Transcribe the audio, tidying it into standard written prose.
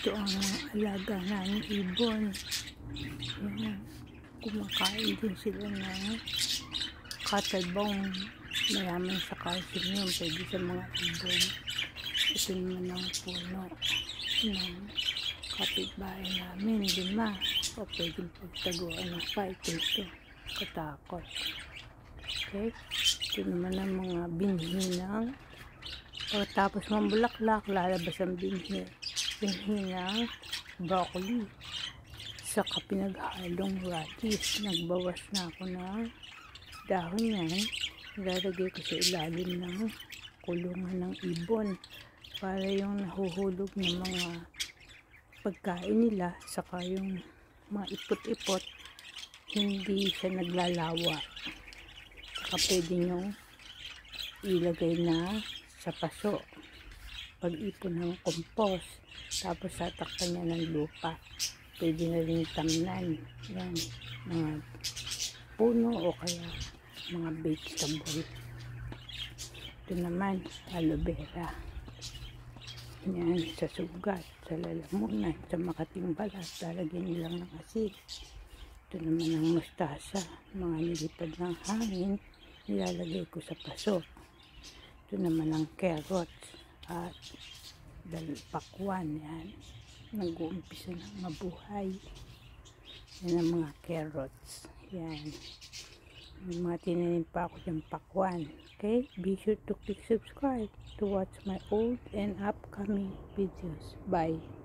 Ito ang alaga namin ibon. Yan. Kumakain din sila ng cattle bone. Mayaman sa calcium yun. Pwede sa mga ibon. Ito naman ang puno ng kapitbahay namin. 5. O pwedeng pagtaguan ng fight. Ito. Katakot. Okay. Ito naman ang mga binhi ng pagkatapos mambulaklak, lalabas ang binhi ng broccoli. Saka pinaghalong radish. Nagbawas na ako ng dahon yan. Ilalagay ko sa ilalim ng kulungan ng ibon para yung nahuhulog ng mga pagkain nila, saka yung mga ipot-ipot, hindi siya naglalawa. Saka pwede nyo ilagay na sa paso pag-ipon ng compost, tapos tatakpan niya ng lupa. Pwede na rin tamnan yan, mga puno o kaya mga vegetable. Ito naman aloe vera, yan sa sugat, sa lalamunan, sa makating balat, lalagyan nyo lang ng asin. Ito naman ang mustasa, mga nilipad ng hangin, nilalagay ko sa paso. Ito naman ang carrots at pakwan, yan nag-uumpisa ng mabuhay. Yan ang mga carrots, yan. May mga tinanim pa ako dyan pakwan. Okay, be sure to click subscribe to watch my old and upcoming videos. Bye.